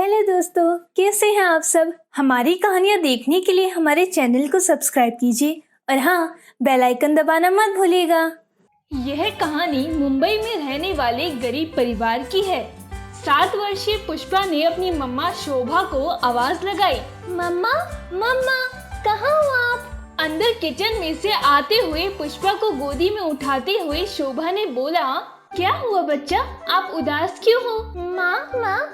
Hello दोस्तों, कैसे हैं आप सब। हमारी कहानियाँ देखने के लिए हमारे चैनल को सब्सक्राइब कीजिए और हाँ, बेल आइकन दबाना मत भूलिएगा। यह कहानी मुंबई में रहने वाले गरीब परिवार की है। 7 वर्षीय पुष्पा ने अपनी मम्मा शोभा को आवाज लगाई, मम्मा मम्मा कहाँ हो आप? अंदर किचन में से आते हुए पुष्पा को गोदी में उठाते हुए शोभा ने बोला, क्या हुआ बच्चा, आप उदास क्यों हो? माँ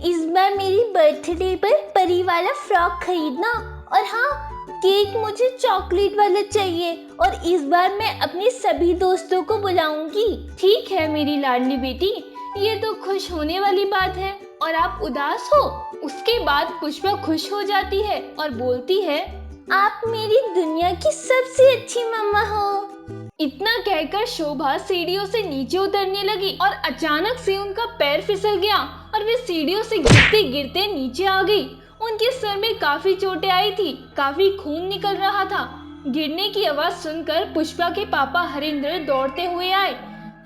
इस बार मेरी बर्थडे पर परी वाला फ्रॉक खरीदना और हाँ, केक मुझे चॉकलेट वाला चाहिए और इस बार मैं अपने सभी दोस्तों को बुलाऊंगी। ठीक है मेरी लाडली बेटी, ये तो खुश होने वाली बात है और आप उदास हो। उसके बाद पुष्पा खुश हो जाती है और बोलती है, आप मेरी दुनिया की सबसे अच्छी मम्मा हो। इतना कहकर शोभा सीढ़ियों से नीचे उतरने लगी और अचानक से उनका पैर फिसल गया और वे सीढ़ियों से गिरते गिरते नीचे आ गई। उनके सर में काफी चोटें आई थी, काफी खून निकल रहा था। गिरने की आवाज सुनकर पुष्पा के पापा हरिंद्र दौड़ते हुए आए।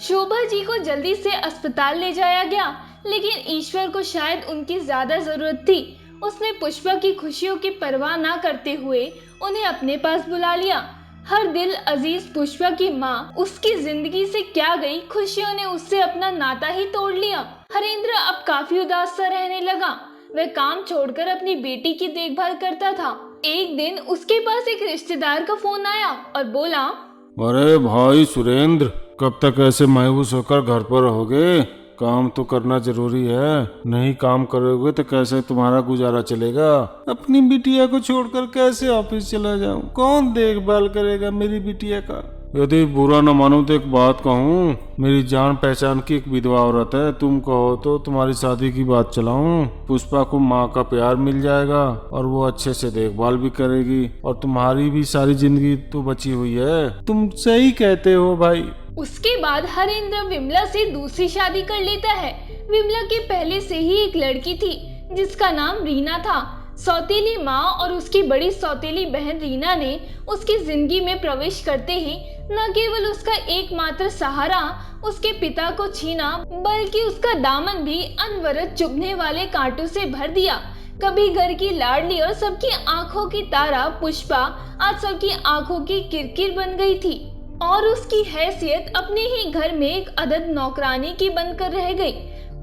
शोभा जी को जल्दी से अस्पताल ले जाया गया, लेकिन ईश्वर को शायद उनकी ज्यादा जरूरत थी। उसने पुष्पा की खुशियों की परवाह न करते हुए उन्हें अपने पास बुला लिया। हर दिल अजीज पुष्पा की माँ उसकी जिंदगी से क्या गई, खुशियों ने उससे अपना नाता ही तोड़ लिया। हरेंद्र अब काफी उदास सा रहने लगा। वह काम छोड़कर अपनी बेटी की देखभाल करता था। एक दिन उसके पास एक रिश्तेदार का फोन आया और बोला, अरे भाई सुरेंद्र, कब तक ऐसे मायूस होकर घर पर रहोगे? काम तो करना जरूरी है, नहीं काम करोगे तो कैसे तुम्हारा गुजारा चलेगा? अपनी बिटिया को छोड़कर कैसे ऑफिस चला जाऊं? कौन देखभाल करेगा मेरी बिटिया का? यदि बुरा न मानो तो एक बात कहूँ, मेरी जान पहचान की एक विधवा औरत है, तुम कहो तो तुम्हारी शादी की बात चलाऊं। पुष्पा को माँ का प्यार मिल जाएगा और वो अच्छे से देखभाल भी करेगी और तुम्हारी भी सारी जिंदगी तो बची हुई है। तुम सही कहते हो भाई। उसके बाद हरेंद्र विमला से दूसरी शादी कर लेता है। विमला के पहले से ही एक लड़की थी जिसका नाम रीना था। सौतेली माँ और उसकी बड़ी सौतेली बहन रीना ने उसकी जिंदगी में प्रवेश करते ही न केवल उसका एकमात्र सहारा उसके पिता को छीना, बल्कि उसका दामन भी अनवरत चुभने वाले कांटों से भर दिया। कभी घर की लाडली और सबकी आंखों की तारा पुष्पा आज सबकी आंखों की किरकिर बन गई थी और उसकी हैसियत अपने ही घर में एक अदद नौकरानी की बनकर रह गई।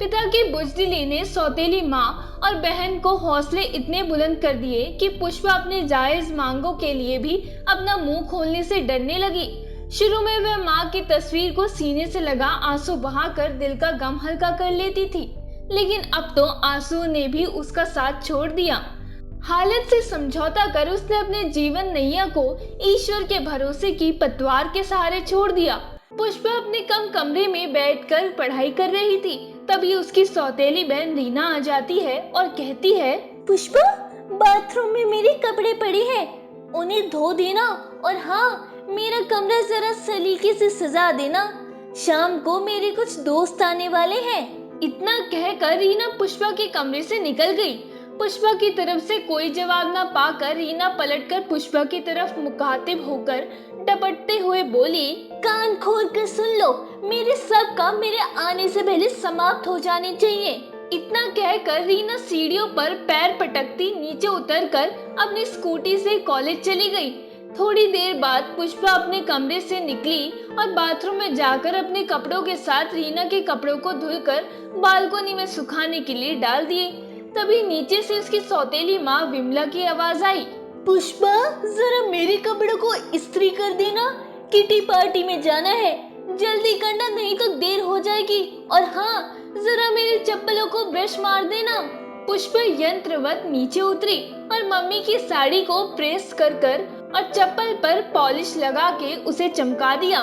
पिता की बुजदिली ने सौतेली माँ और बहन को हौसले इतने बुलंद कर दिए कि पुष्पा अपने जायज मांगों के लिए भी अपना मुंह खोलने से डरने लगी। शुरू में वह माँ की तस्वीर को सीने से लगा आंसू बहाकर दिल का गम हल्का कर लेती थी, लेकिन अब तो आंसू ने भी उसका साथ छोड़ दिया। हालत से समझौता कर उसने अपने जीवन नैया को ईश्वर के भरोसे की पतवार के सहारे छोड़ दिया। पुष्पा अपने कम कमरे में बैठकर पढ़ाई कर रही थी, तभी उसकी सौतेली बहन रीना आ जाती है और कहती है, पुष्पा, बाथरूम में मेरे कपड़े पड़े हैं, उन्हें धो देना और हाँ, मेरा कमरा जरा सलीके से सजा देना, शाम को मेरे कुछ दोस्त आने वाले हैं। इतना कहकर रीना पुष्पा के कमरे से निकल गई। पुष्पा की तरफ से कोई जवाब न पाकर रीना पलटकर पुष्पा की तरफ मुखातिब होकर डपटते हुए बोली, कान खोल कर सुन लो, मेरे सब काम मेरे आने से पहले समाप्त हो जाने चाहिए। इतना कहकर रीना सीढ़ियों पर पैर पटकती नीचे उतरकर अपनी स्कूटी से कॉलेज चली गई। थोड़ी देर बाद पुष्पा अपने कमरे से निकली और बाथरूम में जाकर अपने कपड़ों के साथ रीना के कपड़ों को धुलकर बालकोनी में सुखाने के लिए डाल दिए। तभी नीचे से उसकी सौतेली माँ विमला की आवाज आई, पुष्पा, जरा मेरे कपड़ों को इस्त्री कर देना, किटी पार्टी में जाना है, जल्दी करना नहीं तो देर हो जाएगी। और हाँ, जरा मेरे चप्पलों को ब्रश मार देना। पुष्पा यंत्रवत नीचे उतरी और मम्मी की साड़ी को प्रेस कर और चप्पल पर पॉलिश लगा के उसे चमका दिया।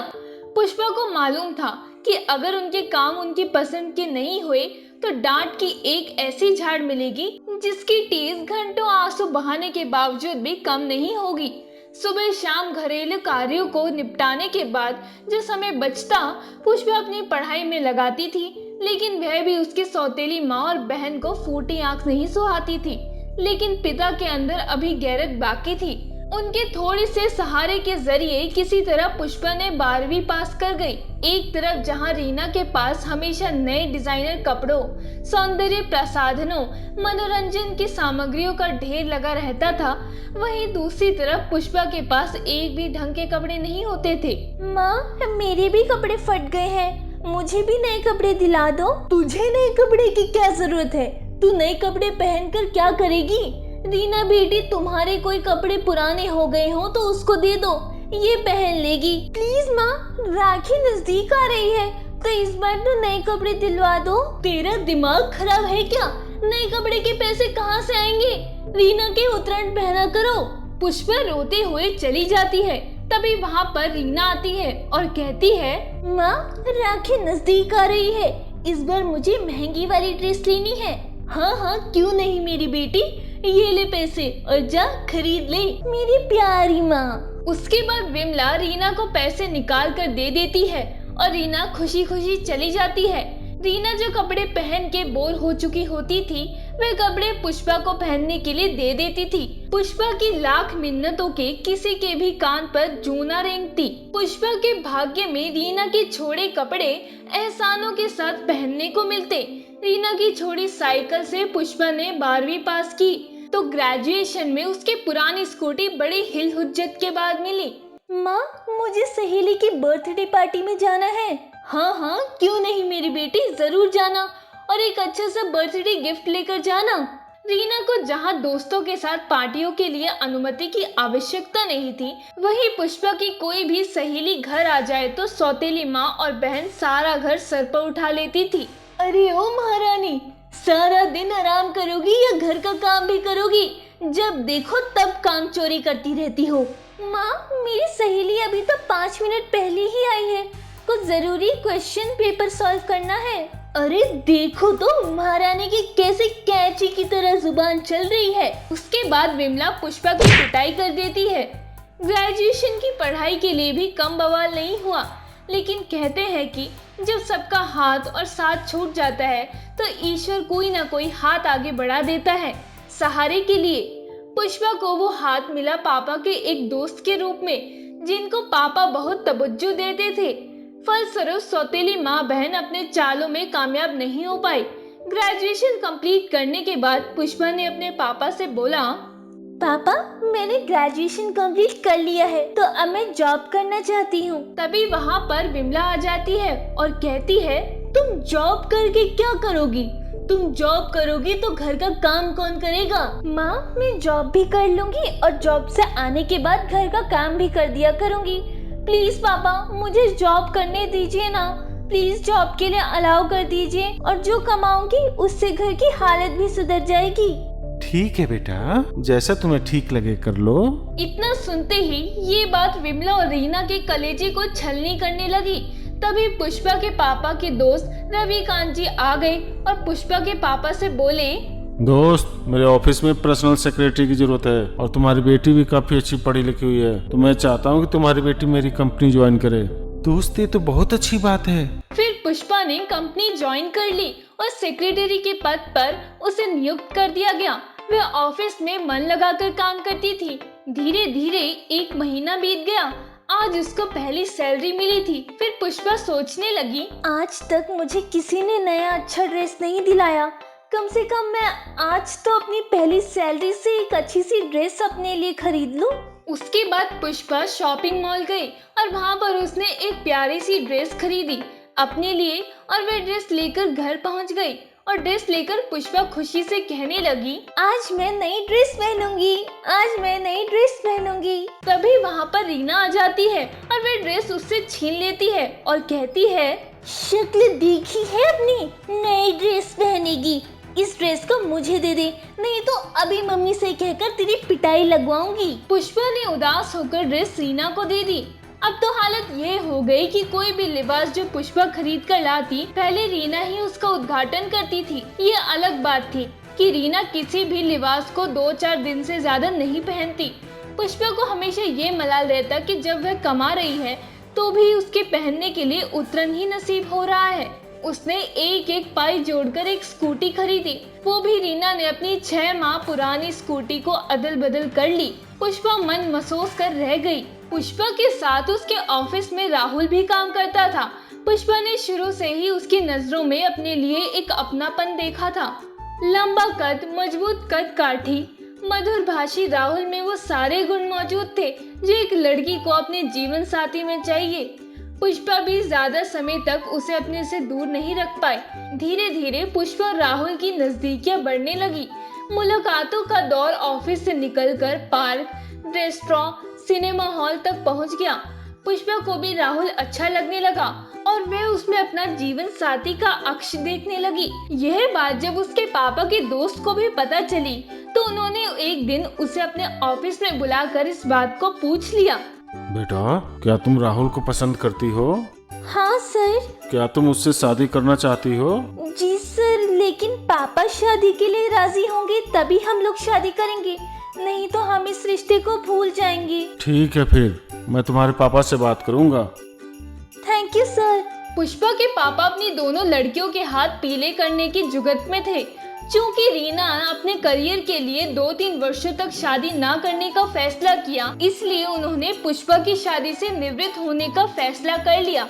पुष्पा को मालूम था कि अगर उनके काम उनकी पसंद के नहीं हुए तो डांट की एक ऐसी झाड़ मिलेगी जिसकी टीस घंटों आंसू बहाने के बावजूद भी कम नहीं होगी। सुबह शाम घरेलू कार्यों को निपटाने के बाद जो समय बचता पुष्पा अपनी पढ़ाई में लगाती थी, लेकिन वह भी उसकी सौतेली माँ और बहन को फूटी आंख नहीं सुहाती थी। लेकिन पिता के अंदर अभी गैरत बाकी थी। उनके थोड़े से सहारे के जरिए किसी तरह पुष्पा ने 12वीं पास कर गई। एक तरफ जहां रीना के पास हमेशा नए डिजाइनर कपड़ों, सौंदर्य प्रसाधनों, मनोरंजन की सामग्रियों का ढेर लगा रहता था, वहीं दूसरी तरफ पुष्पा के पास एक भी ढंग के कपड़े नहीं होते थे। माँ, मेरे भी कपड़े फट गए हैं, मुझे भी नए कपड़े दिला दो। तुझे नए कपड़े की क्या जरूरत है? तू नए कपड़े पहनकर क्या करेगी? रीना बेटी, तुम्हारे कोई कपड़े पुराने हो गए हो तो उसको दे दो, ये पहन लेगी। प्लीज माँ, राखी नजदीक आ रही है तो इस बार तो नए कपड़े दिलवा दो। तेरा दिमाग खराब है क्या? नए कपड़े के पैसे कहाँ से आएंगे? रीना के उत्तरायण पहना करो। पुष्पा रोते हुए चली जाती है। तभी वहाँ पर रीना आती है और कहती है, माँ, राखी नजदीक आ रही है, इस बार मुझे महंगी वाली ड्रेस लेनी है। हाँ हाँ, क्यों नहीं मेरी बेटी, ये ले पैसे और जा खरीद ले मेरी प्यारी माँ। उसके बाद विमला रीना को पैसे निकाल कर दे देती है और रीना खुशी खुशी चली जाती है। रीना जो कपड़े पहन के बोर हो चुकी होती थी, वे कपड़े पुष्पा को पहनने के लिए दे देती थी। पुष्पा की लाख मिन्नतों के किसी के भी कान पर जूं न रेंगती। पुष्पा के भाग्य में रीना के छोड़े कपड़े एहसानों के साथ पहनने को मिलते। रीना की छोड़ी साइकिल से पुष्पा ने 12वीं पास की तो ग्रेजुएशन में उसकी पुरानी स्कूटी बड़ी हिल हुज्जत के बाद मिली। माँ, मुझे सहेली की बर्थडे पार्टी में जाना है। हाँ हाँ, क्यों नहीं मेरी बेटी, जरूर जाना और एक अच्छा सा बर्थडे गिफ्ट लेकर जाना। रीना को जहाँ दोस्तों के साथ पार्टियों के लिए अनुमति की आवश्यकता नहीं थी, वहीं पुष्पा की कोई भी सहेली घर आ जाए तो सौतेली माँ और बहन सारा घर सर पर उठा लेती थी। अरे ओ महारानी, सारा दिन आराम करोगी या घर का काम भी करोगी? जब देखो तब काम चोरी करती रहती हो। माँ, मेरी सहेली अभी तो 5 मिनट पहले ही आई है, कुछ जरूरी क्वेश्चन पेपर सॉल्व करना है। अरे देखो तो महारानी की कैसे कैंची की तरह जुबान चल रही है। उसके बाद विमला पुष्पा की पिटाई कर देती है। ग्रेजुएशन की पढ़ाई के लिए भी कम बवाल नहीं हुआ, लेकिन कहते हैं कि जब सबका हाथ और साथ छूट जाता है तो ईश्वर कोई ना कोई हाथ आगे बढ़ा देता है सहारे के लिए। पुष्पा को वो हाथ मिला पापा के एक दोस्त के रूप में, जिनको पापा बहुत तवज्जो देते थे। फलस्वरूप सौतेली माँ बहन अपने चालों में कामयाब नहीं हो पाई। ग्रेजुएशन कंप्लीट करने के बाद पुष्पा ने अपने पापा से बोला, पापा, मैंने ग्रेजुएशन कंप्लीट कर लिया है तो अब मैं जॉब करना चाहती हूँ। तभी वहाँ पर विमला आ जाती है और कहती है, तुम जॉब करके क्या करोगी? तुम जॉब करोगी तो घर का काम कौन करेगा? माँ, मैं जॉब भी कर लूंगी और जॉब से आने के बाद घर का काम भी कर दिया करूंगी। प्लीज पापा, मुझे जॉब करने दीजिए ना, प्लीज जॉब के लिए अलाउ कर दीजिए और जो कमाऊंगी उससे घर की हालत भी सुधर जाएगी। ठीक है बेटा, जैसा तुम्हें ठीक लगे कर लो। इतना सुनते ही ये बात विमला और रीना के कलेजे को छलनी करने लगी। तभी पुष्पा के पापा के दोस्त रविकांत जी आ गए और पुष्पा के पापा से बोले, दोस्त, मेरे ऑफिस में पर्सनल सेक्रेटरी की जरूरत है और तुम्हारी बेटी भी काफी अच्छी पढ़ी लिखी हुई है, तो मैं चाहता हूँ कि तुम्हारी बेटी मेरी कंपनी ज्वाइन करे। दोस्त, ये तो बहुत अच्छी बात है। फिर पुष्पा ने कंपनी ज्वाइन कर ली और सेक्रेटरी के पद पर उसे नियुक्त कर दिया गया। वह ऑफिस में मन लगाकर काम करती थी। धीरे धीरे 1 महीना बीत गया। आज उसको पहली सैलरी मिली थी। फिर पुष्पा सोचने लगी, आज तक मुझे किसी ने नया अच्छा ड्रेस नहीं दिलाया, कम से कम मैं आज तो अपनी पहली सैलरी से एक अच्छी सी ड्रेस अपने लिए खरीद लूं। उसके बाद पुष्पा शॉपिंग मॉल गई और वहाँ पर उसने एक प्यारी सी ड्रेस खरीदी अपने लिए और वह ड्रेस लेकर घर पहुँच गई। और ड्रेस लेकर पुष्पा खुशी से कहने लगी, आज मैं नई ड्रेस पहनूंगी, आज मैं नई ड्रेस पहनूंगी। तभी वहाँ पर रीना आ जाती है और वह ड्रेस उससे छीन लेती है और कहती है, शक्ल देखी है अपनी, नई ड्रेस पहनेगी, इस ड्रेस को मुझे दे दे, नहीं तो अभी मम्मी से कहकर तेरी पिटाई लगवाऊंगी। पुष्पा ने उदास होकर ड्रेस रीना को दे दी। अब तो हालत ये हो गई कि कोई भी लिबास जो पुष्पा खरीद कर लाती, पहले रीना ही उसका उद्घाटन करती थी। ये अलग बात थी कि रीना किसी भी लिबास को 2-4 दिन से ज्यादा नहीं पहनती। पुष्पा को हमेशा ये मलाल रहता कि जब वह कमा रही है तो भी उसके पहनने के लिए उतरन ही नसीब हो रहा है। उसने एक एक पाई जोड़कर एक स्कूटी खरीदी। वो भी रीना ने अपनी 6 माह पुरानी स्कूटी को अदल बदल कर ली। पुष्पा मन महसूस कर रह गई। पुष्पा के साथ उसके ऑफिस में राहुल भी काम करता था। पुष्पा ने शुरू से ही उसकी नजरों में अपने लिए एक अपनापन देखा था। लंबा कद, मजबूत कद काठी, मधुर भाषी राहुल में वो सारे गुण मौजूद थे जो एक लड़की को अपने जीवन साथी में चाहिए। पुष्पा भी ज्यादा समय तक उसे अपने से दूर नहीं रख पाई। धीरे धीरे पुष्पा और राहुल की नजदीकियां बढ़ने लगी। मुलाकातों का दौर ऑफिस से निकलकर पार्क, रेस्टोरेंट, सिनेमा हॉल तक पहुंच गया। पुष्पा को भी राहुल अच्छा लगने लगा और वह उसमें अपना जीवन साथी का अक्ष देखने लगी। यह बात जब उसके पापा के दोस्त को भी पता चली तो उन्होंने एक दिन उसे अपने ऑफिस में बुलाकर इस बात को पूछ लिया। बेटा, क्या तुम राहुल को पसंद करती हो? हाँ सर। क्या तुम उससे शादी करना चाहती हो? जी सर, लेकिन पापा शादी के लिए राजी होंगे तभी हम लोग शादी करेंगे, नहीं तो हम इस रिश्ते को भूल जाएंगे। ठीक है, फिर मैं तुम्हारे पापा से बात करूंगा। Thank you sir. पुष्पा के पापा अपनी दोनों लड़कियों के हाथ पीले करने की जुगत में थे। चूंकि रीना अपने करियर के लिए 2-3 वर्षों तक शादी ना करने का फैसला किया, इसलिए उन्होंने पुष्पा की शादी से निवृत्त होने का फैसला कर लिया।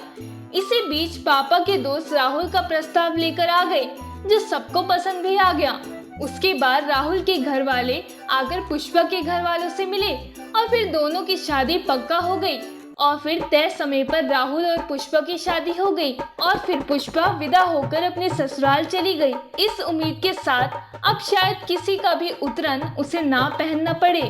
इसी बीच पापा के दोस्त राहुल का प्रस्ताव लेकर आ गए, जो सबको पसंद भी आ गया। उसके बाद राहुल के घर वाले आकर पुष्पा के घर वालों से मिले और फिर दोनों की शादी पक्का हो गई और फिर तय समय पर राहुल और पुष्पा की शादी हो गई और फिर पुष्पा विदा होकर अपने ससुराल चली गई, इस उम्मीद के साथ अब शायद किसी का भी उतरन उसे ना पहनना पड़े।